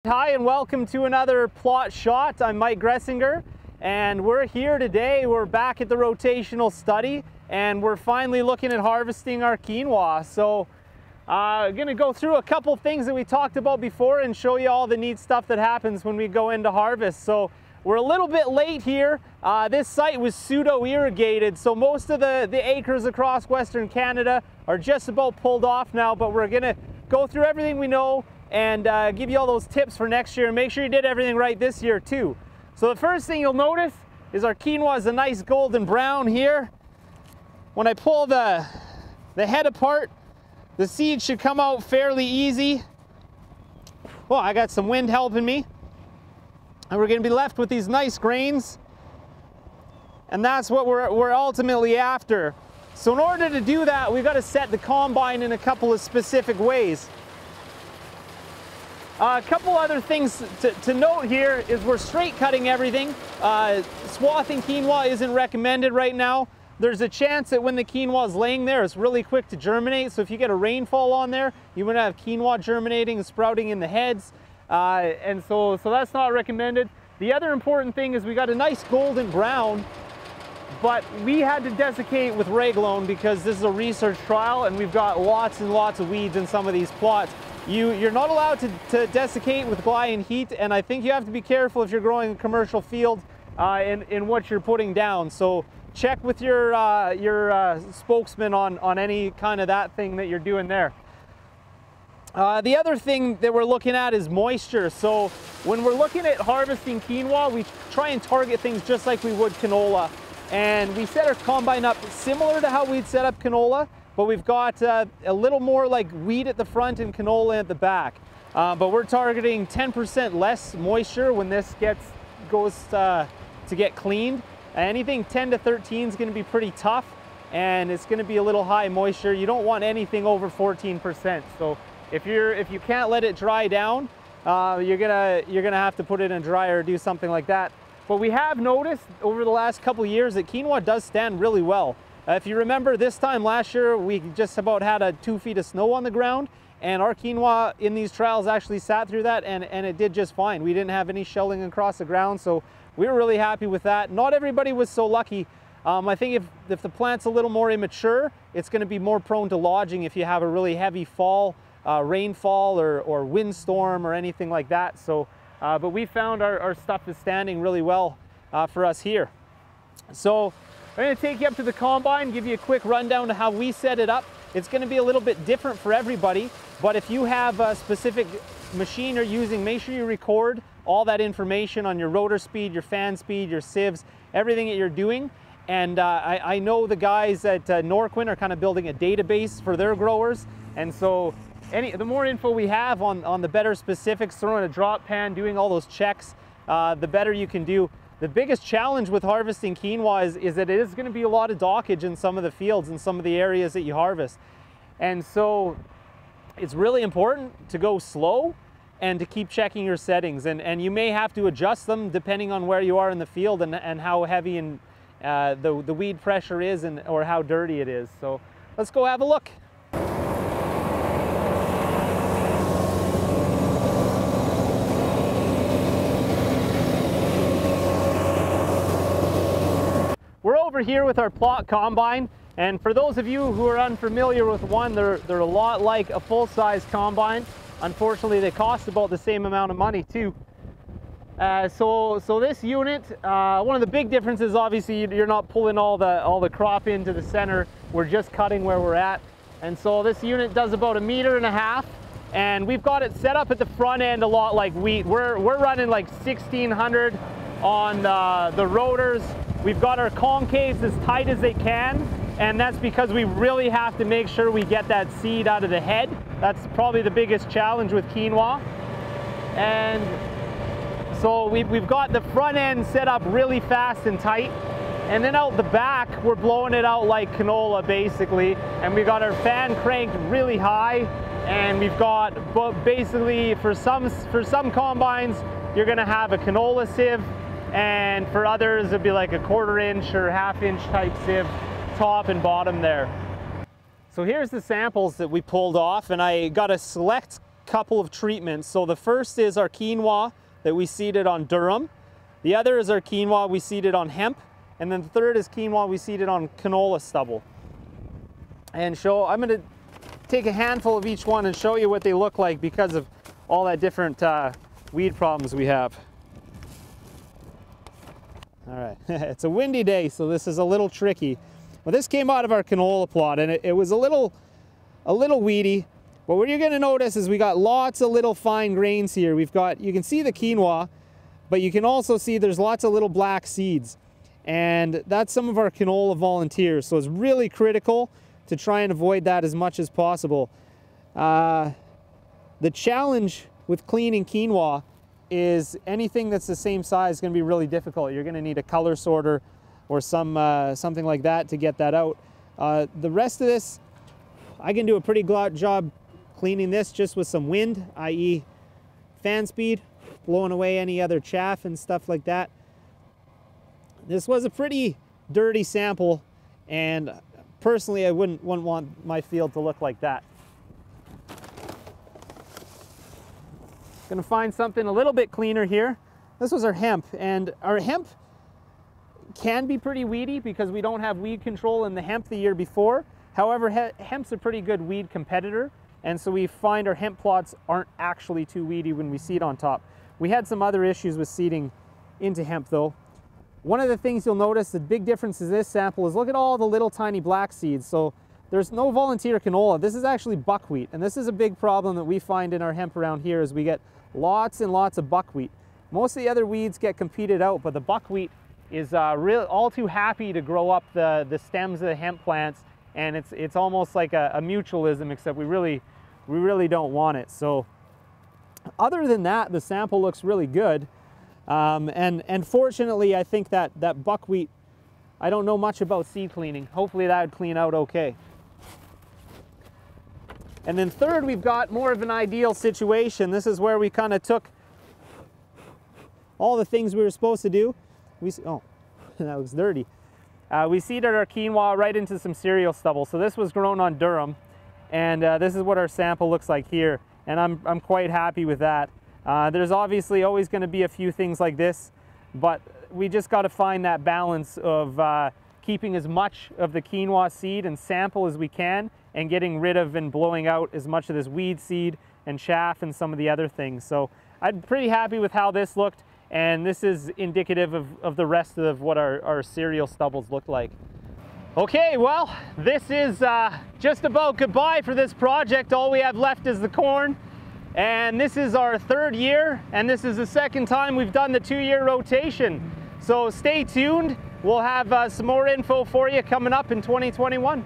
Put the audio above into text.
Hi and welcome to another plot shot. I'm Mike Gretzinger and we're here today. We're back at the rotational study and we're finally looking at harvesting our quinoa. So I'm going to go through a couple things that we talked about before and show you all the neat stuff that happens when we go into harvest. So we're a little bit late here. This site was pseudo-irrigated, so most of the acres across Western Canada are just about pulled off now, but we're going to go through everything we know and give you all those tips for next year and make sure you did everything right this year too. So the first thing you'll notice is our quinoa is a nice golden brown here. When I pull the head apart, the seed should come out fairly easy. Well, I got some wind helping me. And we're going to be left with these nice grains. And that's what we're ultimately after. So in order to do that, we've got to set the combine in a couple of specific ways. A couple other things to note here is we're straight cutting everything. Swathing quinoa isn't recommended right now. There's a chance that when the quinoa is laying there, it's really quick to germinate. So if you get a rainfall on there, you're going to have quinoa germinating and sprouting in the heads. And so that's not recommended. The other important thing is we got a nice golden brown, but we had to desiccate with Reglone because this is a research trial and we've got lots and lots of weeds in some of these plots. You're not allowed to desiccate with glyphosate heat, and I think you have to be careful if you're growing a commercial field in what you're putting down. So check with your spokesman on any kind of that thing that you're doing there. The other thing that we're looking at is moisture. So when we're looking at harvesting quinoa, we try and target things just like we would canola. And we set our combine up similar to how we'd set up canola, but we've got a little more like wheat at the front and canola at the back. But we're targeting 10% less moisture when this goes to get cleaned. Anything 10 to 13 is going to be pretty tough, and it's going to be a little high moisture. You don't want anything over 14%. So if you can't let it dry down, you're gonna have to put it in a dryer or do something like that. But we have noticed over the last couple of years that quinoa does stand really well. If you remember this time last year, we just about had 2 feet of snow on the ground, and our quinoa in these trials actually sat through that and it did just fine. We didn't have any shelling across the ground, so we were really happy with that. Not everybody was so lucky. I think if the plant's a little more immature, it's going to be more prone to lodging if you have a really heavy fall, rainfall or windstorm or anything like that. So, but we found our stuff is standing really well for us here. So I'm going to take you up to the combine, give you a quick rundown to how we set it up. It's going to be a little bit different for everybody, but if you have a specific machine you're using, make sure you record all that information on your rotor speed, your fan speed, your sieves, everything that you're doing. And I know the guys at Norquin are kind of building a database for their growers, and so the more info we have on the better specifics, throwing a drop pan, doing all those checks, the better you can do. The biggest challenge with harvesting quinoa is that it is going to be a lot of dockage in some of the fields and some of the areas that you harvest. And so it's really important to go slow and to keep checking your settings. And you may have to adjust them depending on where you are in the field and how heavy and the weed pressure is or how dirty it is. So let's go have a look. We're over here with our plot combine, and for those of you who are unfamiliar with one, they're a lot like a full-size combine. Unfortunately, they cost about the same amount of money too. So this unit, one of the big differences, obviously, you're not pulling all the crop into the center. We're just cutting where we're at, and so this unit does about 1.5 meters, and we've got it set up at the front end a lot like wheat. We're running like 1600 on the rotors. We've got our concaves as tight as they can, and that's because we really have to make sure we get that seed out of the head. That's probably the biggest challenge with quinoa. And so we've got the front end set up really fast and tight, and then out the back we're blowing it out like canola basically, and we've got our fan cranked really high, and we've got basically for some combines you're going to have a canola sieve, and for others it'd be like a 1/4 inch or 1/2 inch type sieve, top and bottom there. So here's the samples that we pulled off, and I got a select couple of treatments. So the first is our quinoa that we seeded on durum. The other is our quinoa we seeded on hemp. And then the third is quinoa we seeded on canola stubble. And I'm going to take a handful of each one and show you what they look like because of all that different weed problems we have. All right, it's a windy day, so this is a little tricky. Well, this came out of our canola plot, and it was a little weedy. But what you're going to notice is we got lots of little fine grains here. You can see the quinoa, but you can also see there's lots of little black seeds. And that's some of our canola volunteers. So it's really critical to try and avoid that as much as possible. The challenge with cleaning quinoa is anything that's the same size is going to be really difficult. You're going to need a color sorter or something like that to get that out. The rest of this, I can do a pretty good job cleaning this just with some wind, i.e. fan speed, blowing away any other chaff and stuff like that. This was a pretty dirty sample, and personally I wouldn't want my field to look like that. Gonna find something a little bit cleaner here. This was our hemp, and our hemp can be pretty weedy because we don't have weed control in the hemp the year before. However, hemp's a pretty good weed competitor, and so we find our hemp plots aren't actually too weedy when we seed on top. We had some other issues with seeding into hemp though. One of the things you'll notice, the big difference in this sample is look at all the little tiny black seeds. So there's no volunteer canola. This is actually buckwheat, and this is a big problem that we find in our hemp around here is we get lots and lots of buckwheat. Most of the other weeds get competed out, but the buckwheat is all too happy to grow up the stems of the hemp plants, and it's almost like a mutualism, except we really don't want it. So other than that, the sample looks really good. And fortunately, I think that buckwheat, I don't know much about seed cleaning. Hopefully that would clean out okay. And then third, we've got more of an ideal situation. This is where we kind of took all the things we were supposed to do. Oh, that looks dirty. We seeded our quinoa right into some cereal stubble. So this was grown on durum, and this is what our sample looks like here. And I'm quite happy with that. There's obviously always going to be a few things like this, but we just got to find that balance of keeping as much of the quinoa seed and sample as we can and getting rid of and blowing out as much of this weed seed and chaff and some of the other things. So I'm pretty happy with how this looked, and this is indicative of the rest of what our cereal stubbles look like. Okay, well, this is just about goodbye for this project. All we have left is the corn. And this is our third year, and this is the second time we've done the 2-year rotation. So stay tuned. We'll have some more info for you coming up in 2021.